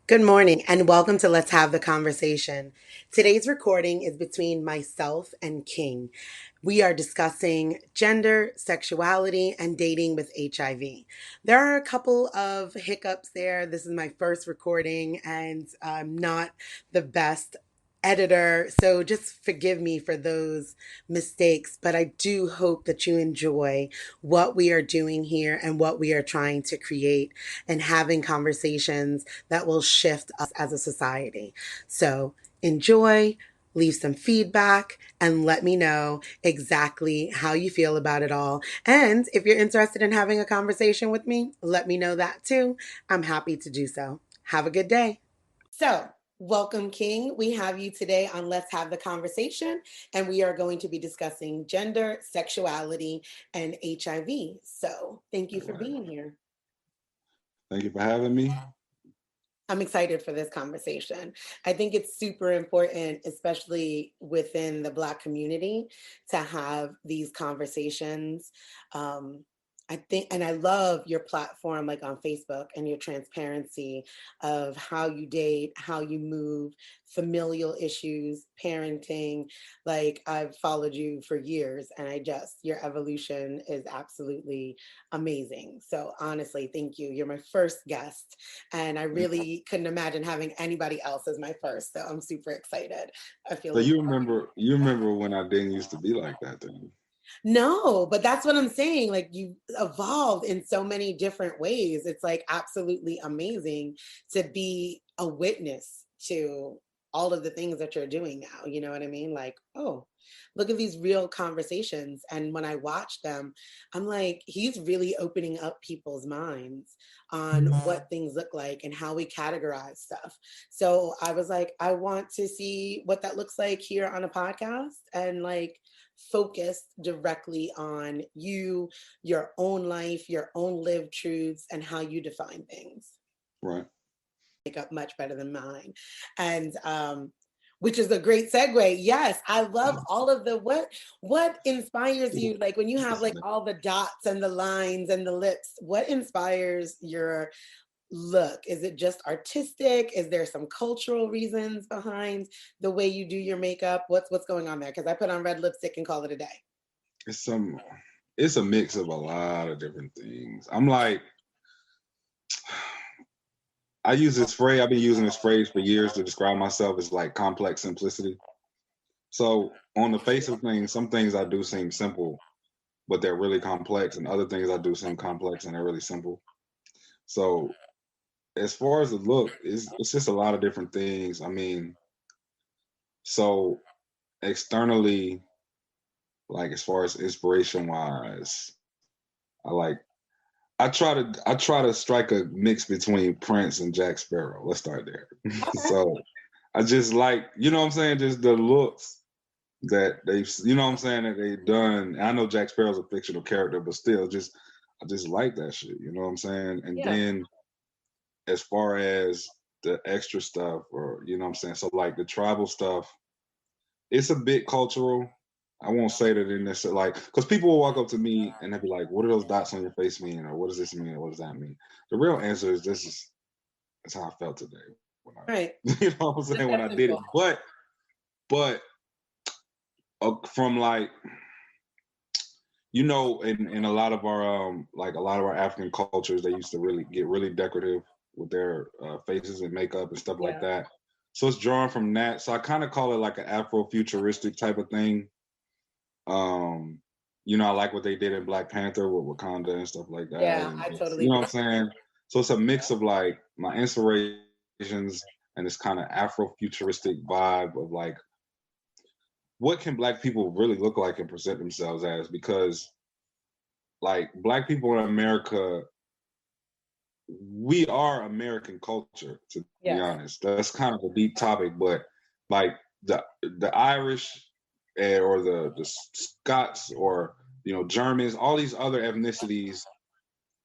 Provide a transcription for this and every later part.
Good morning and welcome to Let's Have the Conversation. Today's recording is between myself and King. We are discussing gender, sexuality, and dating with HIV. There are a couple of hiccups there. This is my first recording and I'm not the best editor, so just forgive me for those mistakes, but I do hope that you enjoy what we are doing here and what we are trying to create and having conversations that will shift us as a society. So enjoy, leave some feedback, and let me know exactly how you feel about it all. And if you're interested in having a conversation with me, let me know that too. I'm happy to do so. Have a good day. So, welcome, King. We have you today on Let's Have the Conversation, and we are going to be discussing gender, sexuality, and HIV. So, thank you All for right. being here. Thank you for having me. I'm excited for this conversation. I think it's super important, especially within the Black community, to have these conversations. Um, I think, and I love your platform, like on Facebook, and your transparency of how you date, how you move, familial issues, parenting. Like, I've followed you for years, and your evolution is absolutely amazing. So, honestly, thank you. You're my first guest, and I really couldn't imagine having anybody else as my first. So I'm super excited. I feel So like you remember when I didn't used to be like that, then? no, but that's what I'm saying. Like you evolved in so many different ways. It's like absolutely amazing to be a witness to all of the things that you're doing now. You know what I mean? Like, oh, look at these real conversations. And when I watch them, I'm like, he's really opening up people's minds on what things look like and how we categorize stuff. So I was like, I want to see what that looks like here on a podcast and like focused directly on you, your own life, your own lived truths, and how you define things. Right. Make up much better than mine. And which is a great segue. Yes, I love all of the what inspires you, like when you have like all the dots and the lines and the lips, what inspires your look? Is it just artistic? Is there some cultural reasons behind the way you do your makeup? What's going on there? Because I put on red lipstick and call it a day. It's some it's a mix of a lot of different things. I'm like, I use this phrase, I've been using this phrase for years to describe myself as like complex simplicity. So on the face of things, some things I do seem simple, but they're really complex, and other things I do seem complex and they're really simple. So as far as the look, it's just a lot of different things. I mean, so externally, like as far as inspiration wise, I like I try to strike a mix between Prince and Jack Sparrow. Let's start there. So I just like, you know what I'm saying, just the looks that they've, you know what I'm saying, that they've done. And I know Jack Sparrow's a fictional character, but still, just I just like that shit. You know what I'm saying? And Yeah. then as far as the extra stuff, or you know what I'm saying, so like the tribal stuff, it's a bit cultural. I won't say that in this like because people will walk up to me and they'll be like, "What do those dots on your face mean?" or "What does this mean?" or "What does that mean?" The real answer is this is that's how I felt today when I, Right. you know what I'm Just saying, when that I did it. simple. But from like you know, in a lot of our like a lot of our African cultures, they used to really get really decorative with their faces and makeup and stuff like Yeah. that. So it's drawn from that. So I kind of call it like an Afro-futuristic type of thing. Um, you know, I like what they did in Black Panther with Wakanda and stuff like that. Yeah, And I just, totally you know agree. what I'm saying? So it's a mix of like my inspirations and this kind of Afro-futuristic vibe of like, what can Black people really look like and present themselves as? Because like Black people in America, we are American culture, to be Yes. honest. That's kind of a deep topic, but like the Irish or the Scots or you know Germans, all these other ethnicities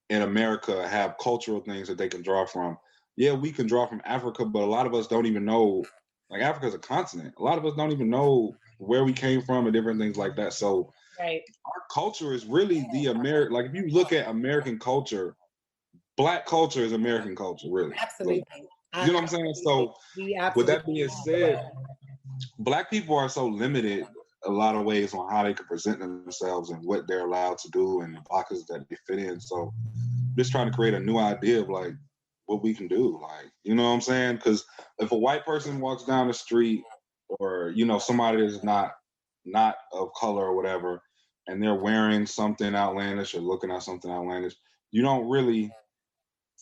in America have cultural things that they can draw from. Yeah, we can draw from Africa, but a lot of us don't even know. Like Africa's a continent. A lot of us don't even know where we came from and different things like that. So Right. our culture is really the American. Like if you look at American culture, Black culture is American culture, really. Like, Absolutely. you know what I'm saying? So We with absolutely that being said, Black people are so limited a lot of ways on how they can present themselves and what they're allowed to do and the boxes that they fit in. So just trying to create a new idea of like what we can do. Like, you know what I'm saying? Because if a white person walks down the street or, you know, somebody that's not of color or whatever, and they're wearing something outlandish or looking at something outlandish, you don't really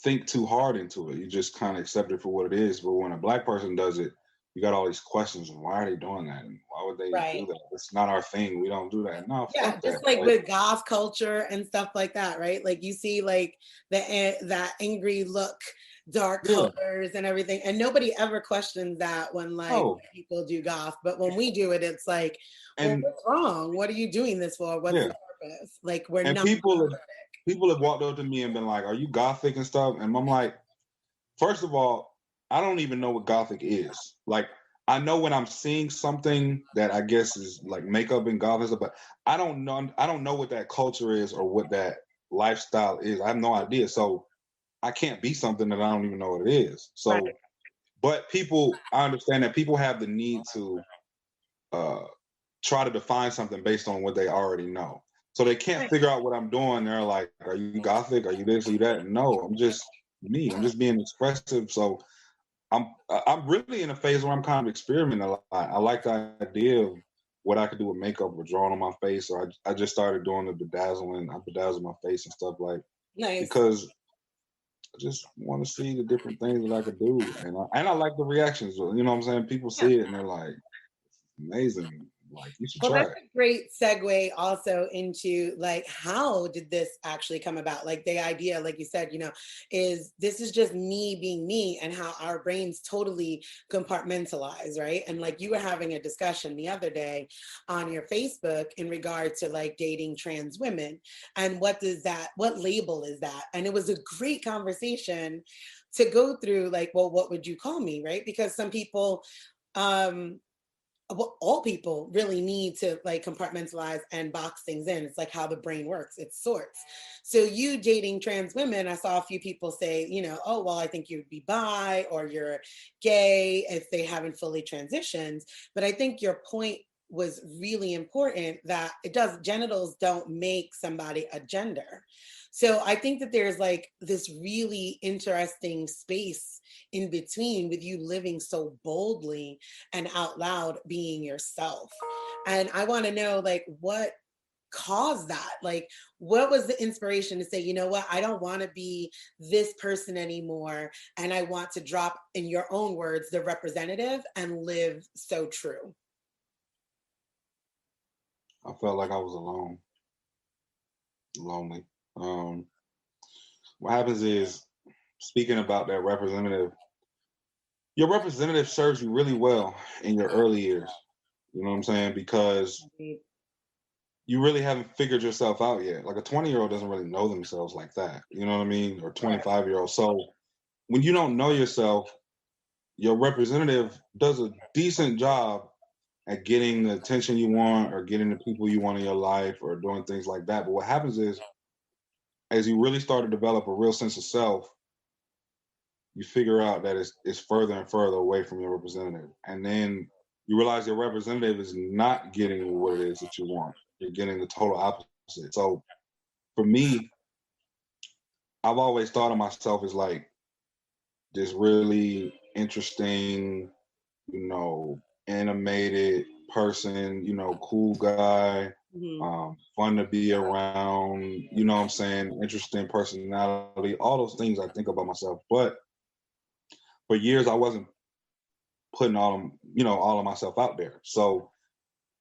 think too hard into it. You just kind of accept it for what it is. But when a Black person does it, you got all these questions and why are they doing that? And why would they right. do that? It's not our thing. We don't do that. No, Yeah, fuck that. just like Like, with goth culture and stuff like that, right? Like you see like that angry look, dark yeah. colors and everything. And nobody ever questions that when like Oh, people do goth. But when we do it, it's like, well, and what's wrong? What are you doing this for? What's yeah. the purpose? Like we're And not people have walked up to me and been like, "Are you gothic and stuff?" And I'm like, first of all, I don't even know what gothic is. Like, I know when I'm seeing something that I guess is like makeup and gothic, but I don't know. I don't know what that culture is or what that lifestyle is. I have no idea. So I can't be something that I don't even know what it is. right. So, but people, I understand that people have the need to uh, try to define something based on what they already know. So they can't Right. figure out what I'm doing. They're like, "Are you gothic? Are you this? Are you that?" No, I'm just me. I'm just being expressive. So I'm really in a phase where I'm kind of experimenting a lot. I like the idea of what I could do with makeup or drawing on my face. So I just started doing the bedazzling. I bedazzle my face and stuff like Nice. because I just want to see the different things that I could do, and I like the reactions. You know what I'm saying? People Yeah. see it and they're like, "Amazing! Like you should Well, try that's it." a great segue also into like how did this actually come about? Like the idea, like you said, is this is just me being me and how our brains totally compartmentalize, right? And like you were having a discussion the other day on your Facebook in regard to like dating trans women and what label is that? And it was a great conversation to go through like, well, what would you call me, right? Because some people um well, all people really need to like compartmentalize and box things in. It's like how the brain works, it sorts. So you dating trans women, I saw a few people say, oh, well, I think you'd be bi or you're gay if they haven't fully transitioned. But I think your point was really important that genitals don't make somebody a gender. So I think that there's like this really interesting space in between with you living so boldly and out loud being yourself. And I want to know like what caused that? Like what was the inspiration to say, you know what, I don't want to be this person anymore and I want to drop, in your own words, the representative and live so true? I felt like I was alone, lonely. Um, what happens is, speaking about that representative, your representative serves you really well in your early years. You know what I'm saying? Because you really haven't figured yourself out yet. Like a 20-year-old doesn't really know themselves like that. You know what I mean? Or 25-year-old. So when you don't know yourself, your representative does a decent job at getting the attention you want or getting the people you want in your life or doing things like that. But what happens is, as you really start to develop a real sense of self, you figure out that it's further and further away from your representative. And then you realize your representative is not getting what it is that you want. You're getting the total opposite. So for me, I've always thought of myself as like this really interesting, animated person, cool guy, Mhm. fun to be around, you know what I'm saying, interesting personality, all those things I think about myself. But for years I wasn't putting all of myself out there. So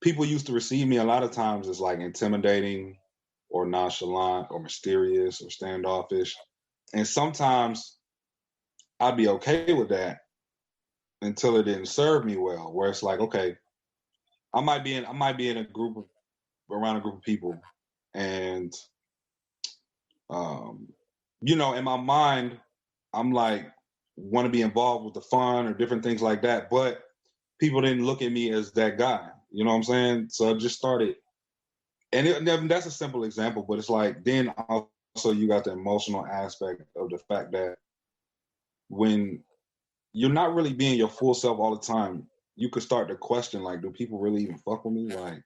people used to receive me a lot of times as like intimidating or nonchalant or mysterious or standoffish. And sometimes I'd be okay with that until it didn't serve me well, where it's like, okay, I might be in around a group of people and um, in my mind, I'm like want to be involved with the fun or different things like that. But people didn't look at me as that guy. You know what I'm saying? So I just started that's a simple example, but it's like then also you got the emotional aspect of the fact that when you're not really being your full self all the time, you could start to question like, do people really even fuck with me? Like,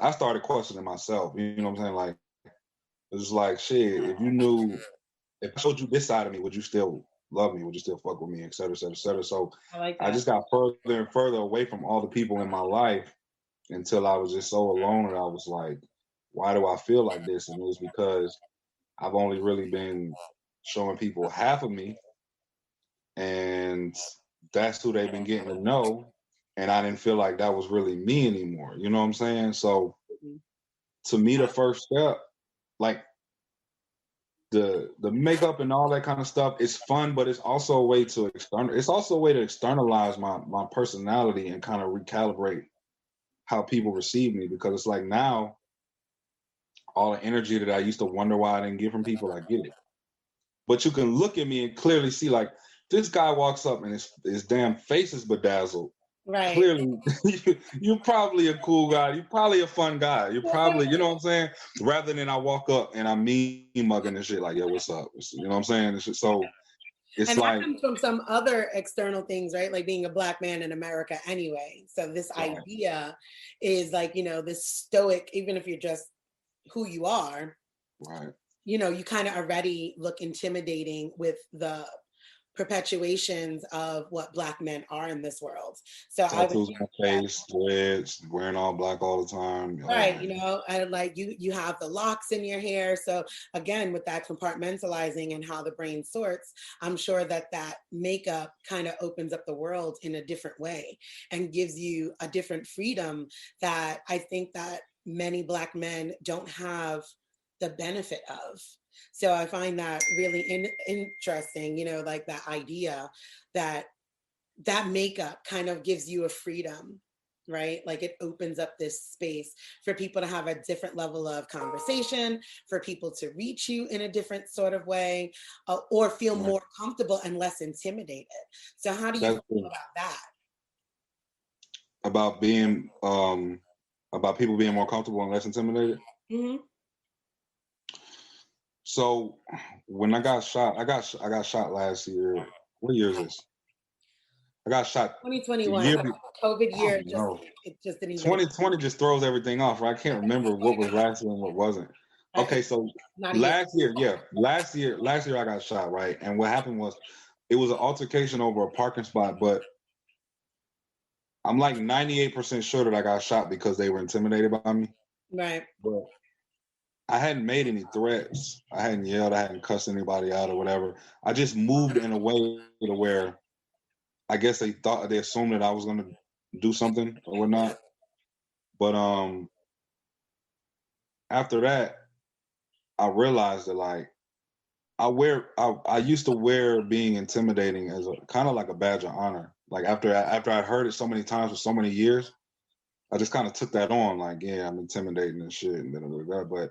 I started questioning myself. You know what I'm saying? Like, it's like shit. If you knew, if I showed you this side of me, would you still love me? Would you still fuck with me? Et cetera, et cetera, et cetera. So I like I that. just got further and further away from all the people in my life until I was just so alone, and I was like, why do I feel like this? And it was because I've only really been showing people half of me, and that's who they've been getting to know. And I didn't feel like that was really me anymore. You know what I'm saying? So to me, the first step, like the makeup and all that kind of stuff, is fun, but it's also a way to it's also a way to externalize my personality and kind of recalibrate how people receive me, because it's like now all the energy that I used to wonder why I didn't get from people, I get it. But you can look at me and clearly see like this guy walks up and his damn face is bedazzled. Right. Clearly, you're probably a cool guy. You're probably a fun guy. You're probably, you know what I'm saying? Rather than I walk up and I'm mean mugging and shit like, yo, what's up? You know what I'm saying? It's just, so it's And that like, comes from some other external things, right? Like being a Black man in America anyway. So this right, idea is like, this stoic, even if you're just who you are, right. you kind of already look intimidating with the perpetuations of what Black men are in this world. So I would Tattoos on my that. face, dreads, wearing all black all the time. Oh Right, my God. and like you have the locks in your hair. So again, with that compartmentalizing and how the brain sorts, I'm sure that that makeup kind of opens up the world in a different way and gives you a different freedom that I think that many Black men don't have the benefit of. So I find that really interesting, like that idea that that makeup kind of gives you a freedom, right? Like it opens up this space for people to have a different level of conversation, for people to reach you in a different sort of way, or feel Right. more comfortable and less intimidated. So how do you That's feel about that? about being about people being more comfortable and less intimidated. Mm-hmm. So when I got shot, I got shot last year. What year is this? I got shot the 2021, year. COVID I year, don't know. it just didn't even. 2020 just throws everything off. Right? I can't remember what was last year and what wasn't. Okay, so Not a year. last year I got shot. Right, and what happened was it was an altercation over a parking spot, but I'm like 98% sure that I got shot because they were intimidated by me. Right. But I hadn't made any threats. I hadn't yelled. I hadn't cussed anybody out or whatever. I just moved in a way to where I guess they assumed that I was gonna do something or whatnot. But after that, I realized that like I used to wear being intimidating as a kind of like a badge of honor. Like after I'd heard it so many times for so many years, I just kind of took that on. Like, yeah, I'm intimidating and shit, and but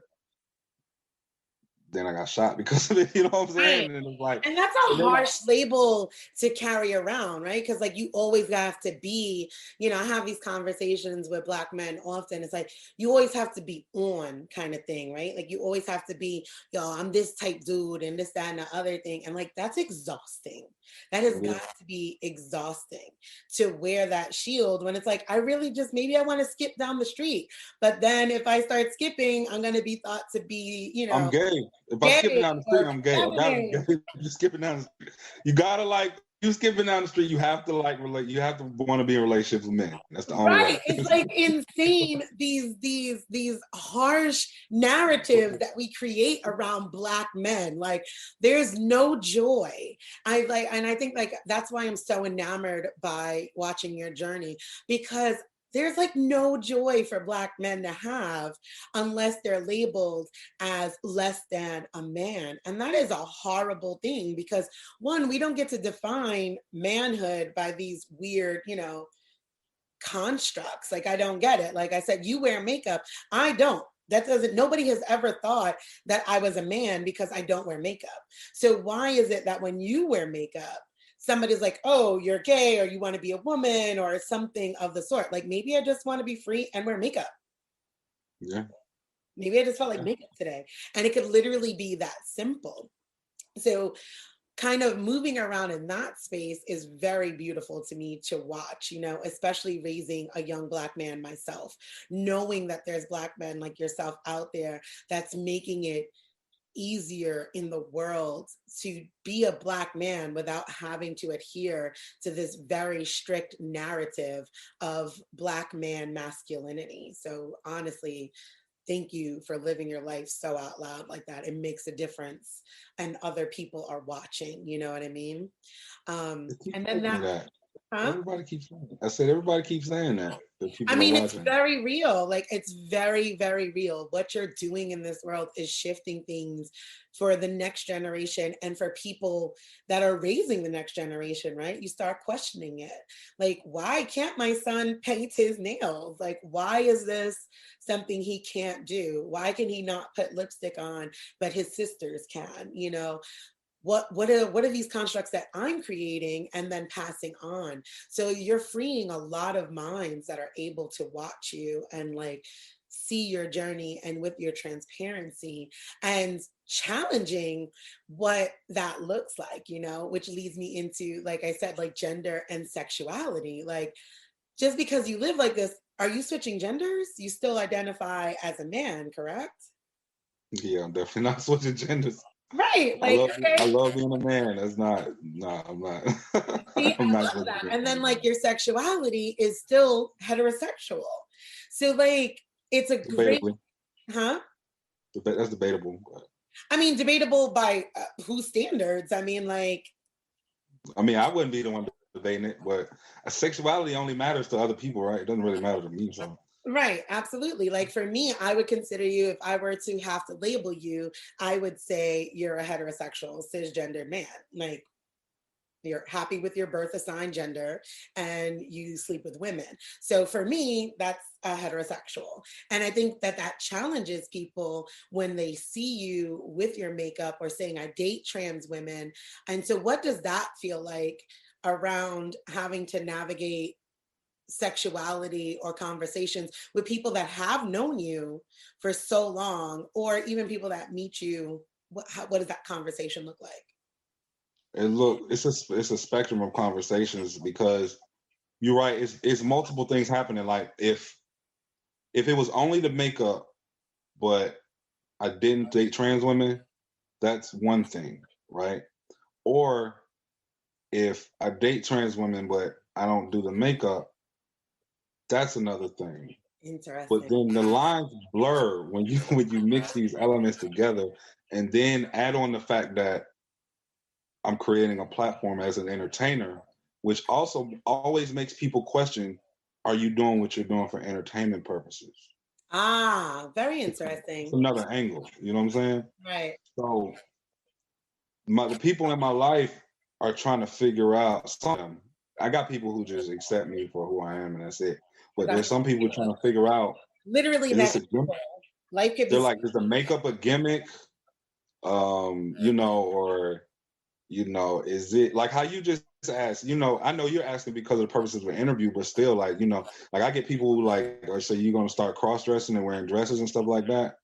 then I got shot because of it. You know what I'm saying? Right. And it's like, And that's a and then like, harsh label to carry around, right? Because like you always have to be, I have these conversations with Black men often. It's like you always have to be on kind of thing, right? Like you always have to be, yo, I'm this type dude and this, that, and the other thing. And like that's exhausting. That has got to be exhausting to wear that shield when it's like, I really just maybe I want to skip down the street. But then if I start skipping, I'm gonna be thought to be, I'm gay. If I'm skipping gay down the street, or I'm gay. I gotta be feminine. gay. You're skipping down the street. You gotta like you skipping down the street. You have to like relate. You have to want to be in relationships with men. That's the only Right. way. It's like insane, these harsh narratives that we create around Black men. Like there's no joy. And I think like that's why I'm so enamored by watching your journey, because there's like no joy for Black men to have unless they're labeled as less than a man. And that is a horrible thing because one, we don't get to define manhood by these weird, constructs. Like I don't get it. Like I said, you wear makeup. I don't. That doesn't, nobody has ever thought that I was a man because I don't wear makeup. So why is it that when you wear makeup, somebody's like, oh, you're gay or you want to be a woman or something of the sort? Like maybe I just want to be free and wear makeup. Yeah. Maybe I just felt like makeup today. And it could literally be that simple. So kind of moving around in that space is very beautiful to me to watch, you know, especially raising a young Black man myself, knowing that there's Black men like yourself out there that's making it easier in the world to be a Black man without having to adhere to this very strict narrative of Black man masculinity. So honestly, thank you for living your life so out loud like that. It makes a difference and other people are watching, you know what I mean? They keep And then telling me that, that. huh? Everybody keeps saying it. I said everybody keeps saying that. That I people are mean, it's watching. very real. Like, it's very, very real. What you're doing in this world is shifting things for the next generation and for people that are raising the next generation, right? You start questioning it. Like, why can't my son paint his nails? Like, why is this something he can't do? Why can he not put lipstick on, but his sisters can? You know, what are these constructs that I'm creating and then passing on? So you're freeing a lot of minds that are able to watch you and like see your journey and with your transparency and challenging what that looks like, you know, which leads me into, like I said, like gender and sexuality. Like, just because you live like this, are you switching genders? You still identify as a man, correct? Yeah, I'm definitely not switching genders. Right. I Like, love I okay. love being a man. That's not no, I'm not. See, I'm I not love switching that. And then genders. like your sexuality is still heterosexual. So like it's a great, Debatably. huh? That's debatable. I mean, debatable by whose standards? I mean, like, I mean, I wouldn't be the one debating it, but sexuality only matters to other people, right? It doesn't really matter to me. So right, absolutely. Like for me, I would consider you, if I were to have to label you, I would say you're a heterosexual cisgender man. Like, you're happy with your birth assigned gender and you sleep with women. So for me, that's a heterosexual. And I think that that challenges people when they see you with your makeup or saying, I date trans women. And so, what does that feel like around having to navigate sexuality or conversations with people that have known you for so long, or even people that meet you? What does that conversation look like? and look, it's a spectrum of conversations because you're right. It's multiple things happening. Like if it was only the makeup, but I didn't date trans women, that's one thing, right? Or if I date trans women but I don't do the makeup, that's another thing. But Interesting. then the lines blur when you when you mix these elements together, and then add on the fact that I'm creating a platform as an entertainer, which also always makes people question: Are you doing what you're doing for entertainment purposes? Ah, very It's interesting. another angle. You know what I'm saying? Right. So the people in my life are trying to figure out some. I got people who just accept me for who I am and that's it. But That's there's some people trying to figure out literally is this that a gimmick? life could They're be. like, is the makeup a gimmick? You know, or is it like how you just asked? I know you're asking because of the purposes of an interview, but still, like, like I get people who like, or say you're gonna start cross dressing and wearing dresses and stuff like that.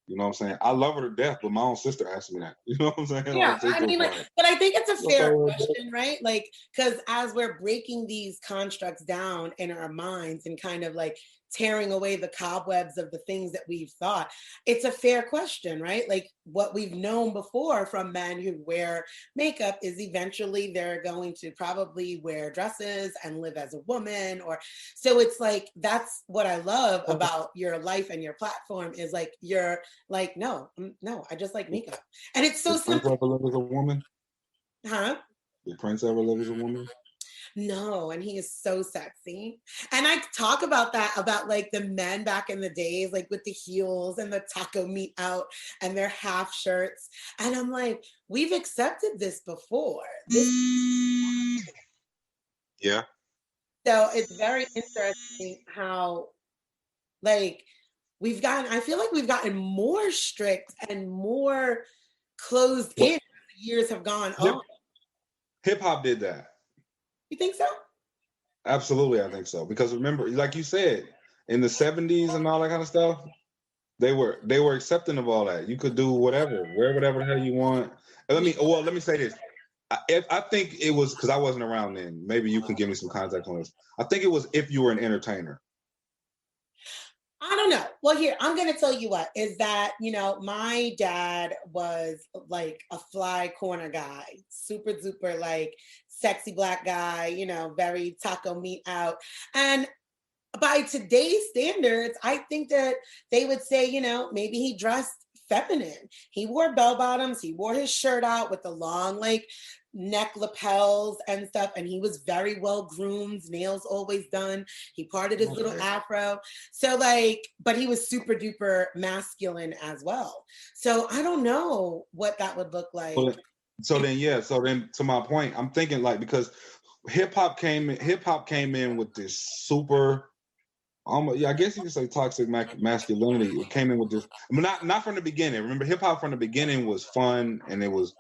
You know what I'm saying? I love her to death, but my own sister asked me that. You know what I'm saying? Yeah, Like, it's I just mean, like, like, but I think it's a fair okay, question, right? Like, because as we're breaking these constructs down in our minds and kind of like tearing away the cobwebs of the things that we've thought, it's a fair question, right? Like, what we've known before from men who wear makeup is eventually they're going to probably wear dresses and live as a woman, or so it's like that's what I love about your life and your platform is like you're like, no, no, I just like makeup. And it's so did Prince simple, ever live as a woman? huh? Did Prince ever live as a woman? No, and he is so sexy. And I talk about that, about like the men back in the days, like with the heels and the taco meat out and their half shirts. And I'm like, we've accepted this before. This Yeah. so it's very interesting how like I feel like we've gotten more strict and more closed But in as the years have gone hip on. hip hop did that. You think so? Absolutely, I think so. Because remember, like you said, in the '70s and all that kind of stuff, they were accepting of all that. You could do whatever, wear whatever the hell you want. And let me say this. I think it was because I wasn't around then. Maybe you can give me some context on this. I think it was if you were an entertainer. I don't know. Well, here, I'm going to tell you what is that, my dad was like a fly corner guy, super duper, like sexy black guy, very taco meat out. And by today's standards, I think that they would say, maybe he dressed feminine. He wore bell bottoms, he wore his shirt out with the long, like, neck lapels and stuff, and he was very well groomed, nails always done. He parted his little afro. So, like, but he was super duper masculine as well. So I don't know what that would look like. So then to my point, I'm thinking like because hip hop came in with this super I guess you could say toxic masculinity. It came in with this, I mean, not from the beginning. Remember, hip hop from the beginning was fun and it was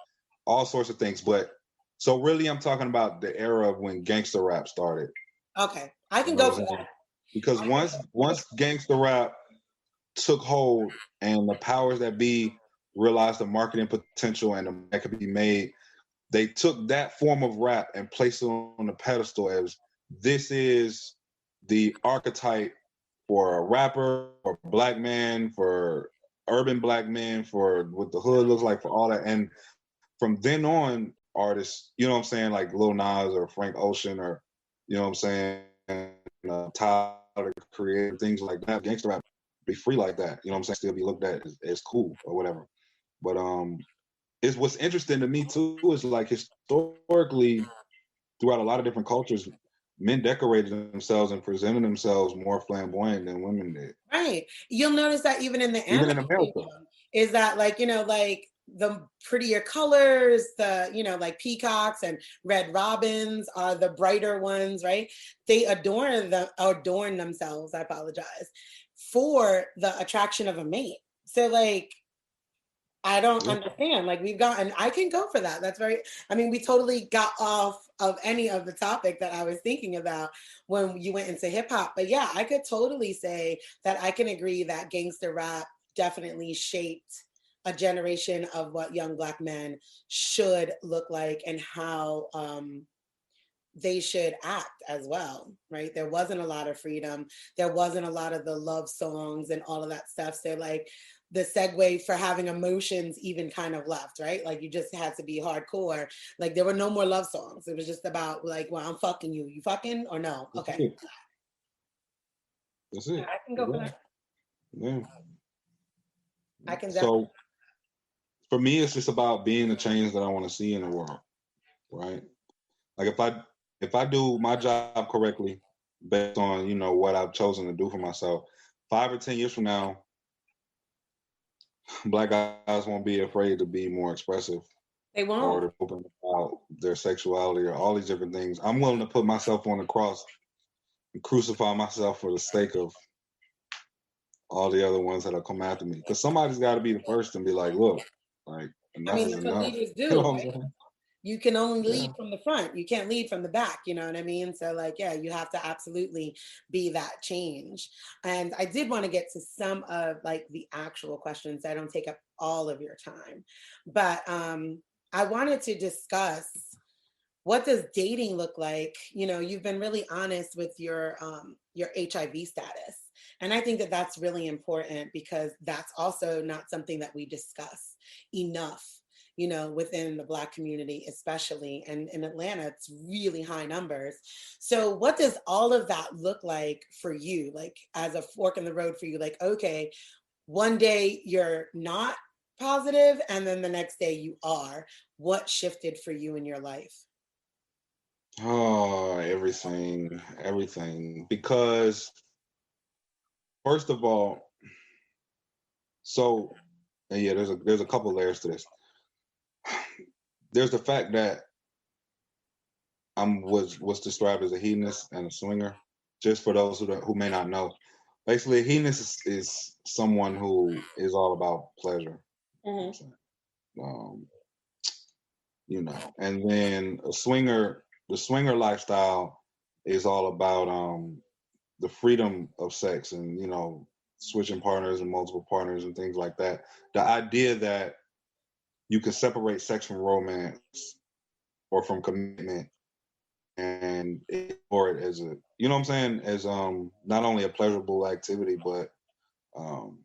all sorts of things. But so really, I'm talking about the era of when gangster rap started. Okay, I can go for that. Because once gangster rap took hold and the powers that be realized the marketing potential and that could be made, they took that form of rap and placed it on the pedestal as this is the archetype for a rapper, for a black man, for urban black men, for what the hood looks like, for all that. And from then on, artists, you know what I'm saying, like Lil Nas or Frank Ocean or, you know what I'm saying, Tyler, the Creator, things like that, gangster rap be free like that, you know what I'm saying, still be looked at as cool or whatever. But it's what's interesting to me too is like historically throughout a lot of different cultures, men decorated themselves and presented themselves more flamboyant than women did. Right. You'll notice that even in the Even anime in America. is that like, like the prettier colors, the, like peacocks and red robins are the brighter ones, right? They adorn themselves, I apologize, for the attraction of a mate. So like I don't understand. Like I can go for that. That's we totally got off of any of the topic that I was thinking about when you went into hip hop. But yeah, I could totally say that I can agree that gangster rap definitely shaped a generation of what young black men should look like and how they should act as well, right? There wasn't a lot of freedom. There wasn't a lot of the love songs and all of that stuff. So like the segue for having emotions even kind of left, right? Like you just had to be hardcore. Like there were no more love songs. It was just about like, well, I'm fucking you. You fucking or no? Okay. That's it. I can go for that. Yeah. I can So for me, it's just about being the change that I want to see in the world, right? Like if I do my job correctly, based on what I've chosen to do for myself, 5 or 10 years from now, black guys won't be afraid to be more expressive. They won't. Or to open about their sexuality or all these different things. I'm willing to put myself on the cross and crucify myself for the sake of all the other ones that'll come after me. Because somebody's got to be the first and be like, look, like enough is that's what enough. leaders do. You know what I'm right? saying? You can only lead from the front. You can't lead from the back. You know what I mean? So like, yeah, you have to absolutely be that change. And I did want to get to some of like the actual questions. I don't take up all of your time, but I wanted to discuss what does dating look like? You've been really honest with your HIV status. And I think that that's really important because that's also not something that we discuss enough within the Black community, especially. And in Atlanta, it's really high numbers. So what does all of that look like for you? Like as a fork in the road for you, like, okay, one day you're not positive and then the next day you are. What shifted for you in your life? Oh, everything. Because first of all, so yeah, there's a couple layers to this. There's the fact that was described as a hedonist and a swinger. Just for those who may not know, basically, a hedonist is someone who is all about pleasure. Um, and then the swinger lifestyle is all about the freedom of sex and switching partners and multiple partners and things like that. The idea that you can separate sex from romance or from commitment and ignore it as a, you know what I'm saying, as not only a pleasurable activity, but um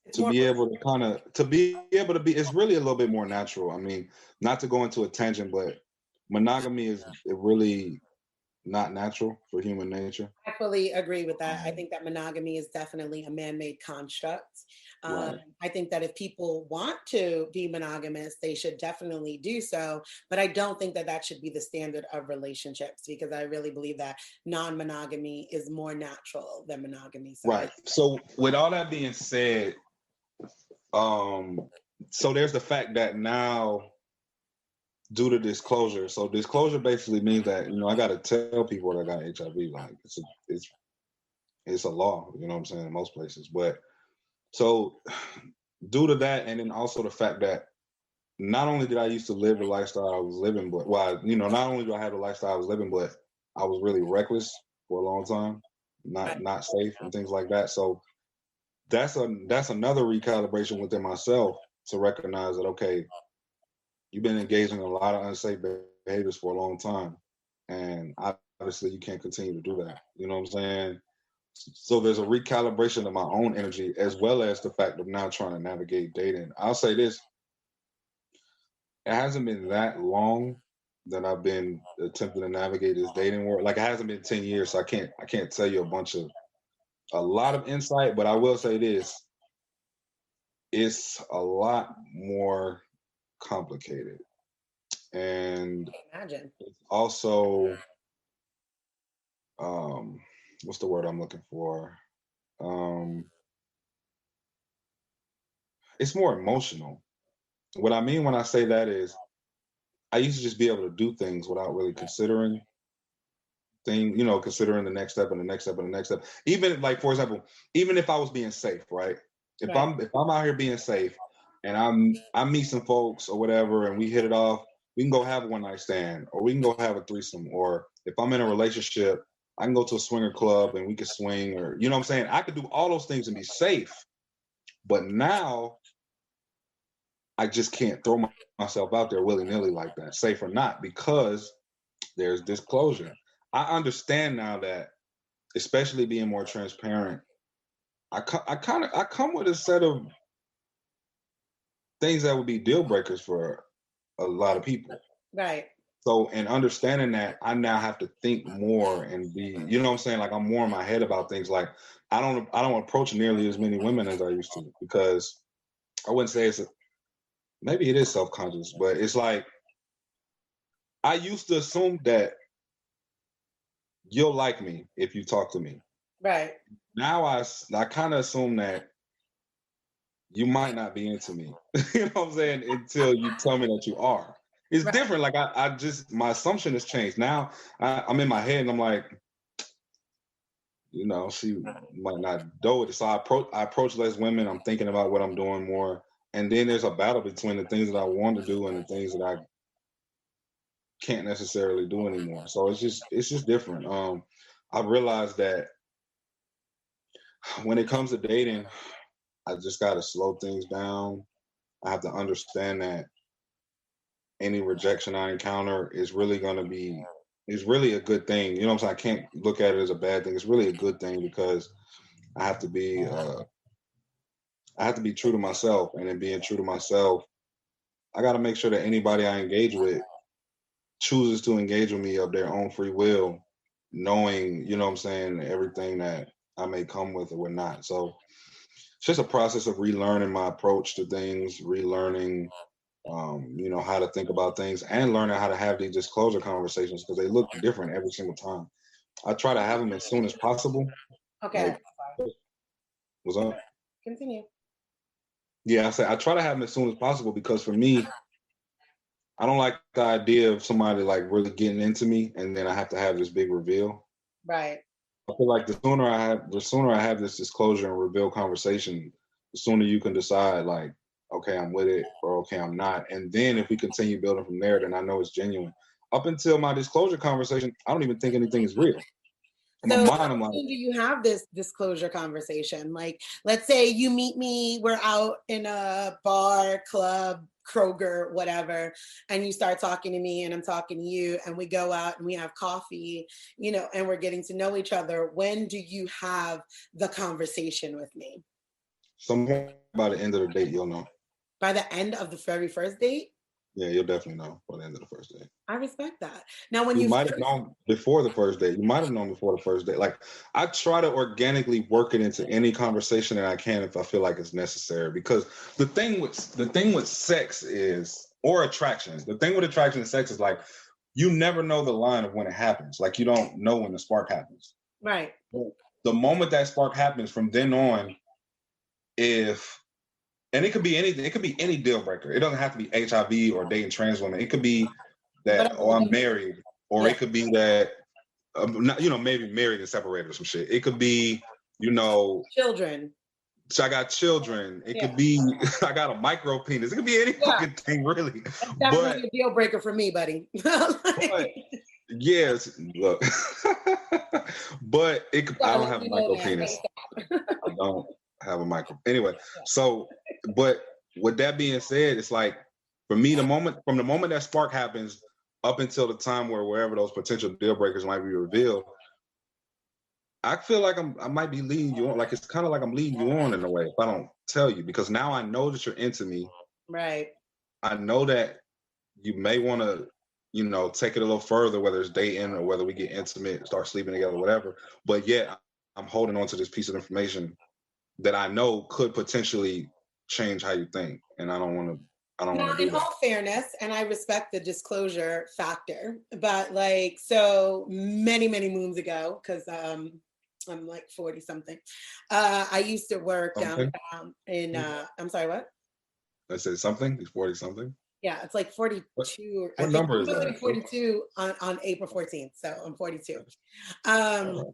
It's to more be able to kind of to be able to be, it's really a little bit more natural. I mean, not to go into a tangent, but monogamy is really not natural for human nature. I fully agree with that. I Um, think that monogamy is definitely a man-made construct. right. I think that if people want to be monogamous, they should definitely do so. But I don't think that that should be the standard of relationships, because I really believe that non-monogamy is more natural than monogamy. So I, Right. So with all that being said, um, so there's the fact that now, due to disclosure, so disclosure basically means that, you know, I got to tell people that I got HIV. Like it's a law, you know what I'm saying, in most places. But so due to that, and then also the fact that not only did I used to live the lifestyle I was living, but well, you know, not only do I have the lifestyle I was living, but I was really reckless for a long time, right, not safe and things like that. So that's another recalibration within myself to recognize that, okay, you've been engaging in a lot of unsafe behaviors for a long time, and obviously you can't continue to do that. You know what I'm saying? So there's a recalibration of my own energy, as well as the fact of now trying to navigate dating. I'll say this: it hasn't been that long that I've been attempting to navigate this dating world. Like, it hasn't been 10 years, so I can't tell you a lot of insight, but I will say this: it's a lot more complicated, and imagine. it's also um what's the word I'm looking for? Um it's more emotional. What I mean when I say that is, I used to just be able to do things without really considering the next step and the next step and the next step. Even, like, for example, even if I was being safe, right? If Right, I'm out here being safe and I meet some folks or whatever and we hit it off, we can go have a one night stand, or we can go have a threesome, or if I'm in a relationship, I can go to a swinger club and we can swing, or you know what I'm saying? I could do all those things and be safe. But now I just can't throw myself out there willy-nilly like that, safe or not, because there's disclosure. I understand now that, especially being more transparent, I come with a set of things that would be deal breakers for a lot of people. right, So, and understanding that, I now have to think more and be, you know what I'm saying? Like, I'm more in my head about things. Like, I don't approach nearly as many women as I used to, because I wouldn't say maybe it is self-conscious, but it's like I used to assume that you'll like me if you talk to me. right, Now I kind of assume that you might not be into me. You know what I'm saying? Until you tell me that you are. It's right, different. Like, I just, my assumption has changed. Now I'm in my head and I'm like, you know, she might not do it. So I approach less women. I'm thinking about what I'm doing more. And then there's a battle between the things that I want to do and the things that I can't necessarily do anymore. So it's just different. I've realized that when it comes to dating, I just got to slow things down. I have to understand that any rejection I encounter is really a good thing. You know what I'm saying? I can't look at it as a bad thing. It's really a good thing, because I have to be uh I have to be true to myself, and in being true to myself, I got to make sure that anybody I engage with chooses to engage with me of their own free will, knowing, you know what I'm saying, everything that I may come with or not. So it's just a process of relearning my approach to things, relearning how to think about things, and learning how to have these disclosure conversations, because they look different every single time. I try to have them as soon as possible. okay, Like, what's up? continue. Yeah, I say I try to have them as soon as possible, because for me, I don't like the idea of somebody like really getting into me and then I have to have this big reveal. Right, I feel like the sooner I have this disclosure and reveal conversation, the sooner you can decide, like, okay, I'm with it, or okay, I'm not. And then if we continue building from there, then I know it's genuine. Up until my disclosure conversation, I don't even think anything is real. In my So how mind, I'm like, soon do you have this disclosure conversation? Like, let's say you meet me, we're out in a bar, club, Kroger, whatever, and you start talking to me and I'm talking to you, and we go out and we have coffee, and we're getting to know each other. When do you have the conversation with me? somewhere by the end of the date, you'll know. By the end of the very first date? Yeah, you'll definitely know by the end of the first date. I respect that. Now, when You you might have first, known before the first date. You might have known before the first date. Like I try to organically work it into any conversation that I can if I feel like it's necessary. Because the thing with sex is or attraction. The thing with attraction and sex is like you never know the line of when it happens. Like you don't know when the spark happens. right, The moment that spark happens, from then on, if and it could be anything, it could be any deal breaker. It doesn't have to be HIV or dating trans women. It could be that, whatever oh, the I'm difference, married, or yeah, it could be that, not, maybe married and separated or some shit. It could be, you know, children, I got children. It yeah, could be I got a micro penis. It could be any yeah. fucking thing, really. That's But, definitely a deal breaker for me, buddy. but yes, look, but it. I Gotta don't let have a you know micro that. penis. I don't have a micro. Anyway, so, but with that being said, it's like for me, from the moment that spark happens up until the time where wherever those potential deal breakers might be revealed, I feel like I might be leading you on. Like it's kind of like I'm leading you on in a way if I don't tell you, because now I know that you're into me. Right. I know that you may want to, take it a little further, whether it's dating or whether we get intimate, start sleeping together, whatever. But yet I'm holding on to this piece of information that I know could potentially change how you think, and I don't want to. I don't Now, want to in do that. all fairness, and I respect the disclosure factor, but like so many, many moons ago, because I'm like 40 something. I used to work Something. downtown in I'm sorry, what? I said something. He's 40 something. Yeah, it's like What 42. I what think number I'm is supposed to that? be 42 on April 14th. So I'm 42. All Um, right.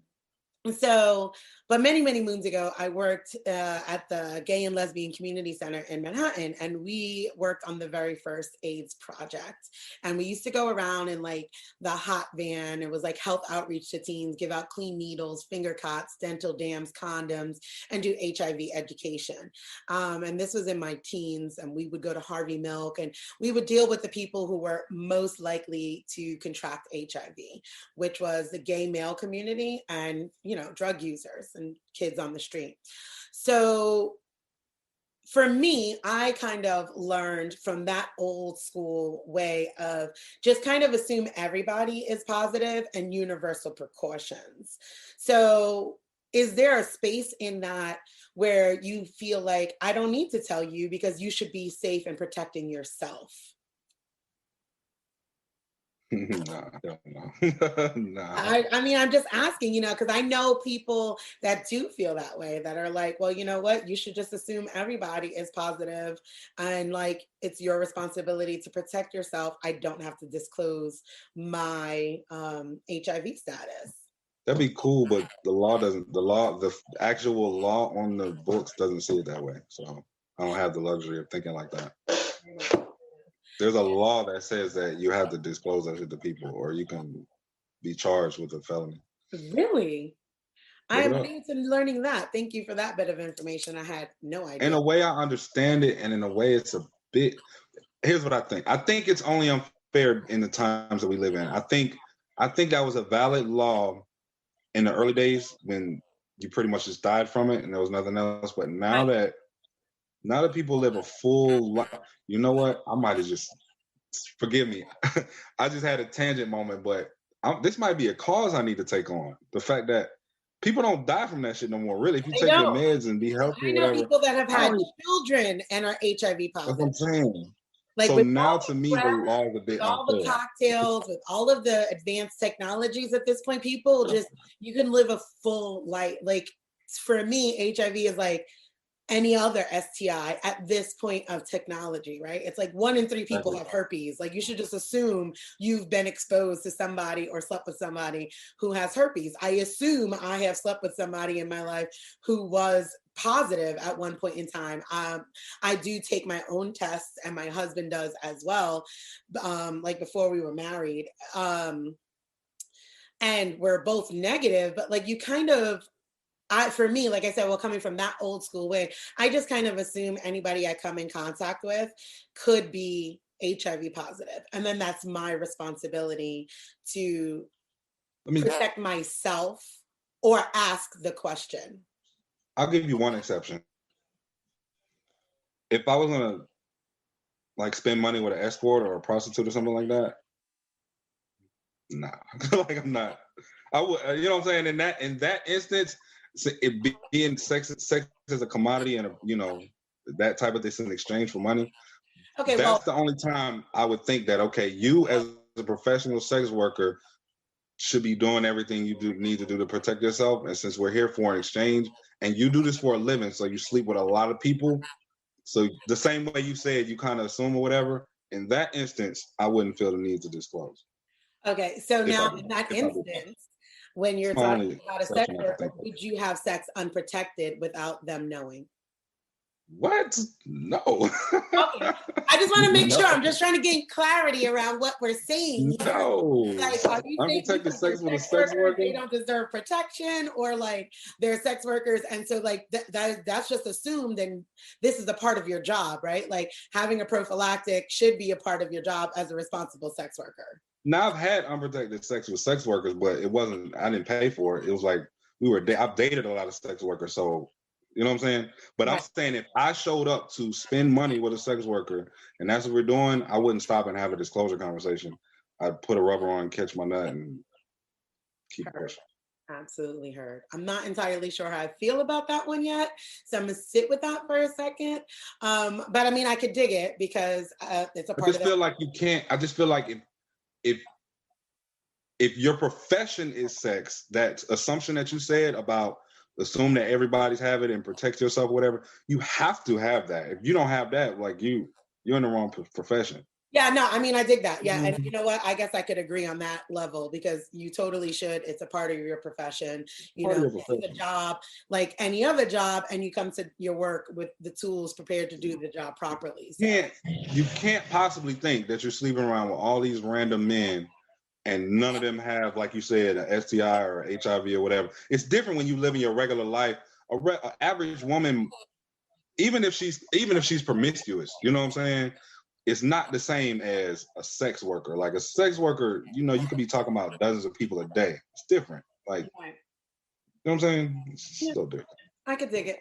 So, but many, many moons ago, I worked at the Gay and Lesbian Community Center in Manhattan, and we worked on the very first AIDS project. And we used to go around in like the hot van. It was like health outreach to teens, give out clean needles, finger cots, dental dams, condoms, and do HIV education. And this was in my teens, and we would go to Harvey Milk, and we would deal with the people who were most likely to contract HIV, which was the gay male community and, drug users and kids on the street. So for me, I kind of learned from that old school way of just kind of assume everybody is positive and universal precautions. So is there a space in that where you feel like I don't need to tell you because you should be safe and protecting yourself? Nah, I don't know. Nah. I mean, I'm just asking, because I know people that do feel that way, that are like, well, you know what? You should just assume everybody is positive, and like it's your responsibility to protect yourself. I don't have to disclose my HIV status. That'd be cool, but the actual law on the books doesn't see it that way. So I don't have the luxury of thinking like that. There's a law that says that you have to disclose that shit to people, or you can be charged with a felony. Really? I Look it am up. new to learning that. Thank you for that bit of information. I had no In idea. a way, I understand it, and in a way, it's a bit. Here's what I think. I think it's only unfair in the times that we live in. I think that was a valid law in the early days when you pretty much just died from it and there was nothing else. But now that people live a full life, you know what? I might have just forgive me. I just had a tangent moment, but this might be a cause I need to take on. The fact that people don't die from that shit no more. Really, if you They take your don't. meds and be healthy I or know whatever, people that have I had don't. children and are HIV That's what positive. I'm saying. Like So with now, all to the me, the prep, law is a with bit all the unfair. cocktails, with all of the advanced technologies at this point, people just, you can live a full life. Like for me, HIV is like any other STI at this point of technology, right? It's like 1 in 3 people Exactly. have herpes. Like you should just assume you've been exposed to somebody or slept with somebody who has herpes. I assume I have slept with somebody in my life who was positive at one point in time. I do take my own tests, and my husband does as well. Like before we were married. and we're both negative, but like you kind of, for me, like I said, well, coming from that old school way, I just kind of assume anybody I come in contact with could be HIV positive. And then that's my responsibility to protect myself or ask the question. I'll give you one exception. If I was gonna like spend money with an escort or a prostitute or something like that, nah, like I'm not. I would, you know what I'm saying? In that instance, it being sex as a commodity and that type of thing in exchange for money. Okay, That's well, the only time I would think that okay, you as a professional sex worker should be doing everything you need to do to protect yourself. And since we're here for an exchange, and you do this for a living, so you sleep with a lot of people. So the same way you said, you kind of assume or whatever. In that instance, I wouldn't feel the need to disclose. okay. So If I now did, in that if I did, instance, when you're it's the talking only about a sex exception I can worker, think of. would you have sex unprotected without them knowing? What? No. Okay. I just want to make sure. No. I'm just trying to gain clarity around what we're saying here. No. Like, are you saying Unprotected because they're sex with a sex sex workers, worker? they don't deserve protection, or like they're sex workers, and so like that's just assumed, and this is a part of your job, right? Like having a prophylactic should be a part of your job as a responsible sex worker. Now I've had unprotected sex with sex workers, but it wasn't. I didn't pay for it. It was like I've dated a lot of sex workers, so you know what I'm saying. But I'm Right. saying if I showed up to spend money with a sex worker, and that's what we're doing, I wouldn't stop and have a disclosure conversation. I'd put a rubber on, catch my nut, and keep pushing. Absolutely heard. I'm not entirely sure how I feel about that one yet, so I'm gonna sit with that for a second. But I mean, I could dig it because it's a I part just of that. feel like you can't. I just feel like if if your profession is sex, that assumption that you said about assume that everybody's have it and protect yourself, or whatever, you have to have that. If you don't have that, like you're in the wrong profession. Yeah, no, I mean, I dig that. Yeah, and you know what? I guess I could agree on that level because you totally should. It's a part of your profession. You Part of know, your this is a profession. job like any other job, and you come to your work with the tools prepared to do the job properly. So, You can't possibly think that you're sleeping around with all these random men and none of them have, like you said, an STI or HIV or whatever. It's different when you live in your regular life. A average woman, even if she's promiscuous, you know what I'm saying? It's not the same as a sex worker. Like a sex worker, you could be talking about dozens of people a day. It's different. Like, right. you know what I'm saying? It's Yeah, still different. I could dig it.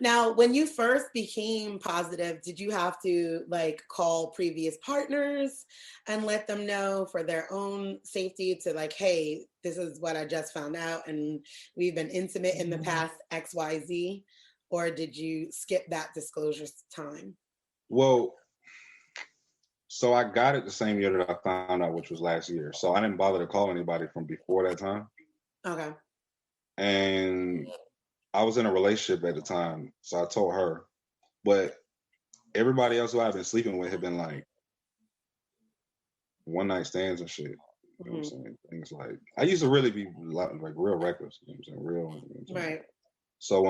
Now, when you first became positive, did you have to like call previous partners and let them know for their own safety to like, hey, this is what I just found out and we've been intimate in the past XYZ? Or did you skip that disclosure time? Well, so I got it the same year that I found out, which was last year. So I didn't bother to call anybody from before that time. Okay. And I was in a relationship at the time, so I told her. But everybody else who I've been sleeping with had been like one night stands and shit. You know what I'm saying? Things like I used to really be like real reckless. You know what I'm saying? Real. You know what I'm saying? Right. So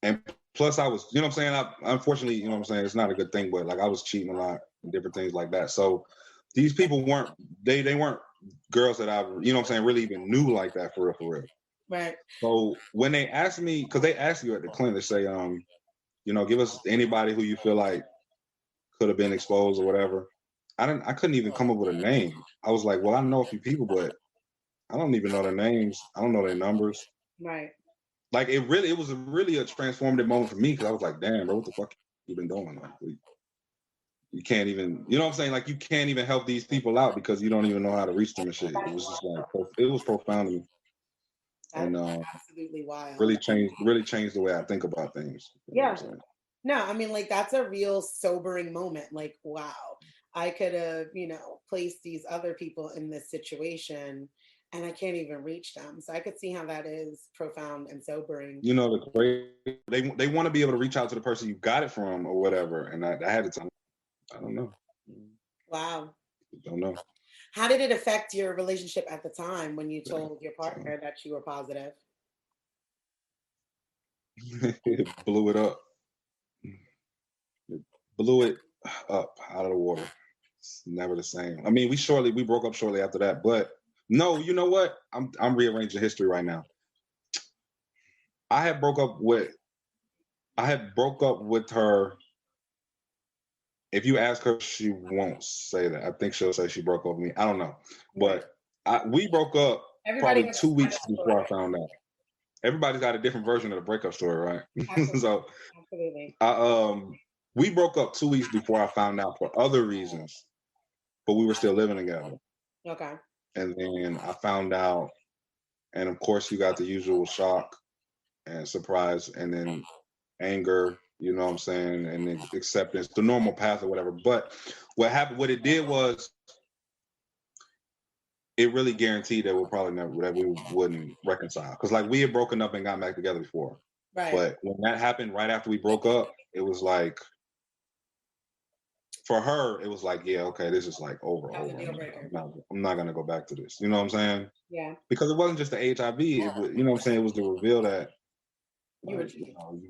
and plus I was, you know what I'm saying? Unfortunately, you know what I'm saying? It's not a good thing, but like I was cheating a lot and different things like that. So these people weren't they weren't girls that I, you know what I'm saying, really even knew like that for real, for real. Right. So when they asked me, because they asked you at the clinic, they say, give us anybody who you feel like could have been exposed or whatever. I couldn't even come up with a name. I was like, well, I know a few people, but I don't even know their names. I don't know their numbers. Right. Like it was really a transformative moment for me because I was like, damn, bro, what the fuck you been doing? Like, you can't even, you know what I'm saying? Like, you can't even help these people out because you don't even know how to reach them and shit. It was just like, it was profound to me, That's and absolutely wild. really changed the way I think about things. You know what I'm Yeah. saying? No, I mean, like, that's a real sobering moment. Like, wow, I could have, placed these other people in this situation and I can't even reach them. So I could see how that is profound and sobering. You know, they want to be able to reach out to the person you got it from or whatever, and I had to tell them, I don't know. Wow. I don't know. How did it affect your relationship at the time when you told your partner that you were positive? It blew it up. It blew it up out of the water. It's never the same. I mean, we broke up shortly after that, but No, you know what? I'm rearranging history right now. I had broke up with I had broke up with her. If you ask her, she won't say that. I think she'll say she broke up with me. I don't know, Right. but we broke up Everybody probably has a 2 weeks story. before I found out. Everybody's got a different version of the breakup story, right? Absolutely. So Absolutely. I we broke up 2 weeks before I found out for other reasons, but we were still living together. Okay. And then I found out, and of course you got the usual shock and surprise, and then anger, you know what I'm saying, and then acceptance, the normal path or whatever. But what happened, what it did was it really guaranteed that we wouldn't reconcile. Because like we had broken up and got back together before. Right. But when that happened right after we broke up, it was like for her, it was like, yeah, okay, this is like over. That was a deal breaker. I'm not gonna go back to this. You know what I'm saying? Yeah. Because it wasn't just the HIV. It was, you know what I'm saying? It was the reveal that, You were like, you know,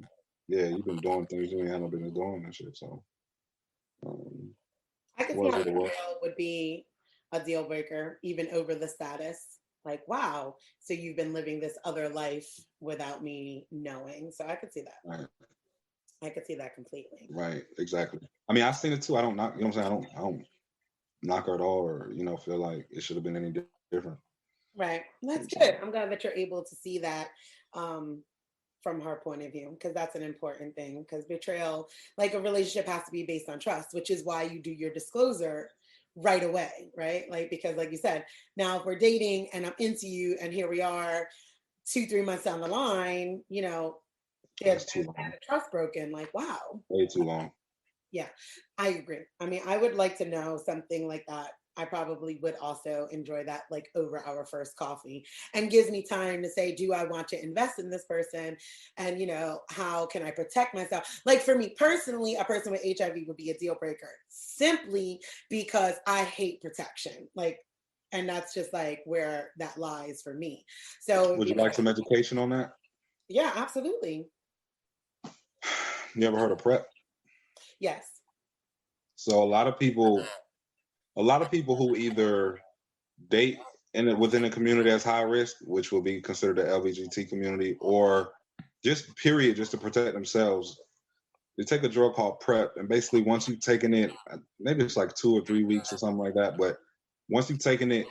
yeah, you've been doing things you ain't had no business doing and shit. So, um, I could see was how what it was. betrayal would be a deal breaker, even over the status. Like, wow, so you've been living this other life without me knowing. So I could see that. Right, I could see that completely. right, exactly. I mean, I've seen it too. I don't knock. You know what I'm saying? I don't knock her at all, or feel like it should have been any different. Right. That's So, good. I'm glad that you're able to see that um, from her point of view, because that's an important thing. Because betrayal, like a relationship, has to be based on trust, which is why you do your disclosure right away, right? Like, because, like you said, now if we're dating and I'm into you, and here we are 2, 3 months down the line, there's that's too long. that trust broken. Like, wow. Way too long. Yeah, I agree. I mean, I would like to know something like that. I probably would also enjoy that, like over our first coffee, and gives me time to say, do I want to invest in this person? And, how can I protect myself? Like for me personally, a person with HIV would be a deal breaker simply because I hate protection. Like, and that's just like where that lies for me. So, Would you like some education on that? yeah, absolutely. You ever heard of PrEP? Yes. So a lot of people who either date within a community that's high risk, which will be considered the LGBT community, or just period, just to protect themselves, they take a drug called PrEP, and basically once you've taken it, maybe it's like 2 or 3 weeks or something like that, but once you've taken it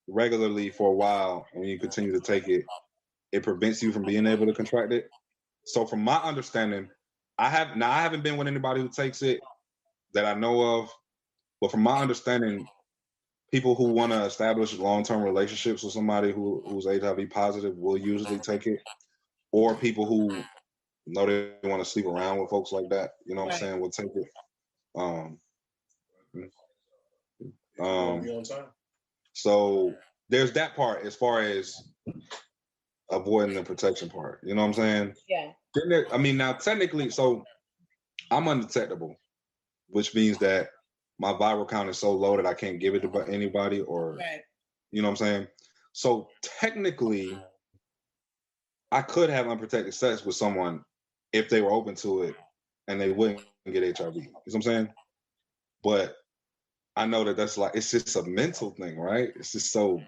regularly for a while and you continue to take it, it prevents you from being able to contract it. So from my understanding, I haven't been with anybody who takes it that I know of, but from my understanding, people who want to establish long-term relationships with somebody who's HIV positive will usually take it, or people who know they want to sleep around with folks like that, you know what I'm Right. saying, will take it. Um, um, so there's that part as far as avoiding the protection part. You know what I'm saying? Yeah. I mean, now technically, so I'm undetectable, which means that my viral count is so low that I can't give it to anybody, or Right. you know what I'm saying? So technically, I could have unprotected sex with someone if they were open to it and they wouldn't get HIV. You know what I'm saying? But I know that that's like, it's just a mental thing, right? It's just so,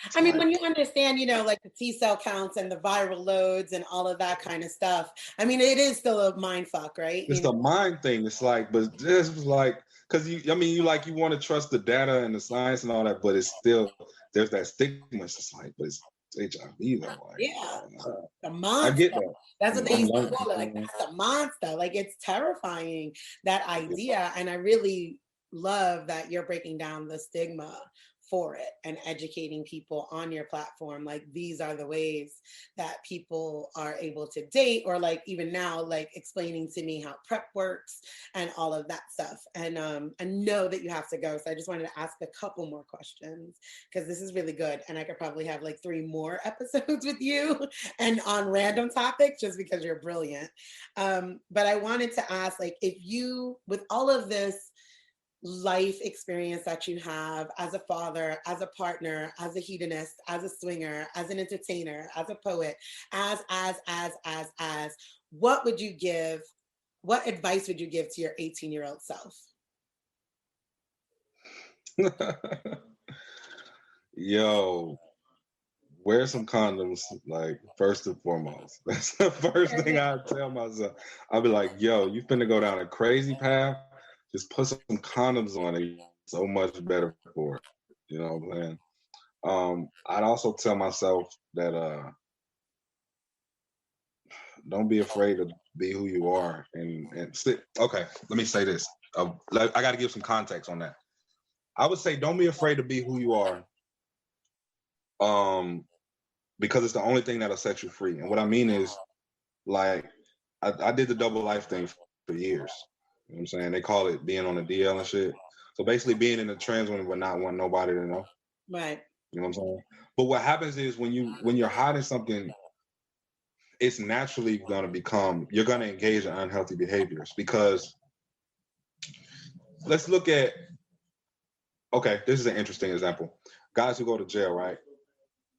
it's I mean, like, when you understand, like the T cell counts and the viral loads and all of that kind of stuff, I mean, it is still a mind fuck, right? it's a mind thing. It's like, but this was like, because you want to trust the data and the science and all that, but it's still, there's that stigma. It's just like, but it's HIV though. Like, Yeah, the I monster. get that. That's what they I'm used to learning. call it. Like, that's the monster. Like, it's terrifying, that idea. And I really love that you're breaking down the stigma for it and educating people on your platform. Like, these are the ways that people are able to date, or like even now, like explaining to me how PrEP works and all of that stuff. And I know that you have to go. So I just wanted to ask a couple more questions, because this is really good. And I could probably have like 3 more episodes with you and on random topics, just because you're brilliant. But I wanted to ask, like, if you, with all of this life experience that you have as a father, as a partner, as a hedonist, as a swinger, as an entertainer, as a poet, as, what would you give? What advice would you give to your 18-year-old self? Yo. wear some condoms, like first and foremost. That's the first thing I tell myself. I'll be like, yo, you finna go down a crazy path. Just put some condoms on it. So much better for it. You know what I'm saying? I'd also tell myself that don't be afraid to be who you are and sit. Okay, let me say this. I got to give some context on that. I would say don't be afraid to be who you are. Because it's the only thing that'll set you free. And what I mean is, like, I did the double life thing for years. You know what I'm saying? They call it being on the DL and shit. So basically being in a trans woman but not want nobody to know. Right. You know what I'm saying? But what happens is when you're hiding something, it's naturally gonna become, you're gonna engage in unhealthy behaviors. Because let's look at, okay, this is an interesting example. Guys who go to jail, right?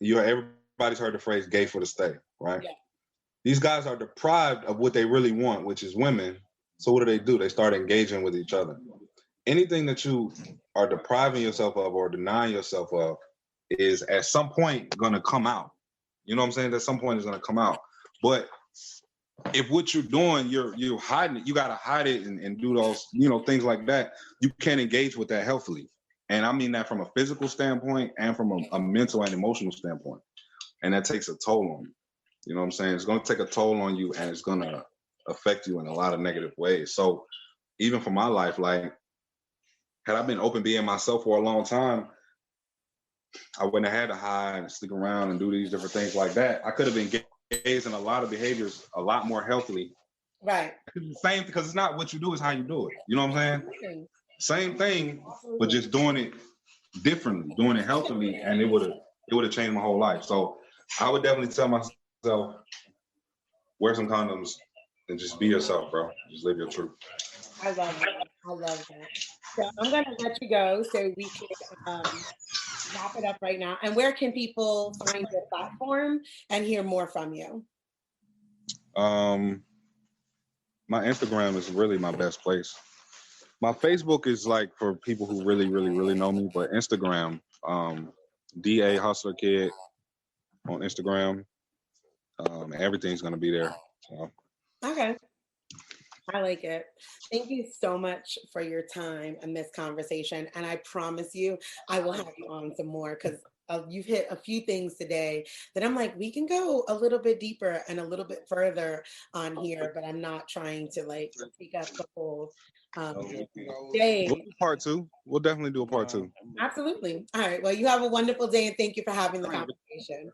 Everybody's heard the phrase gay for the stay, right? Yeah. These guys are deprived of what they really want, which is women. So what do? They start engaging with each other. Anything that you are depriving yourself of or denying yourself of is at some point going to come out. You know what I'm saying? At some point it's going to come out. But if what you're doing, you're hiding it, you got to hide it and do those, things like that. You can't engage with that healthily. And I mean that from a physical standpoint and from a mental and emotional standpoint. And that takes a toll on you. You know what I'm saying? It's going to take a toll on you and it's going to affect you in a lot of negative ways. So even for my life, like, had I been open being myself for a long time, I wouldn't have had to hide and stick around and do these different things like that. I could have engaged in a lot of behaviors a lot more healthily. Right. Same, because it's not what you do, it's how you do it. You know what I'm saying? Same thing, but just doing it differently, doing it healthily, and it would have changed my whole life. So I would definitely tell myself, wear some condoms and just be yourself, bro. Just live your truth. I love that. I love that. So I'm going to let you go so we can wrap it up right now. And where can people find your platform and hear more from you? My Instagram is really my best place. My Facebook is like for people who really, really, really know me, but Instagram, DA Hustler Kid on Instagram, everything's gonna be there. So. Okay. I like it. Thank you so much for your time and this conversation. And I promise you, I will have you on some more because you've hit a few things today that I'm like, we can go a little bit deeper and a little bit further on here, but I'm not trying to like take up the whole day. We'll do part two. We'll definitely do a part two. Absolutely. All right. Well, you have a wonderful day and thank you for having the conversation.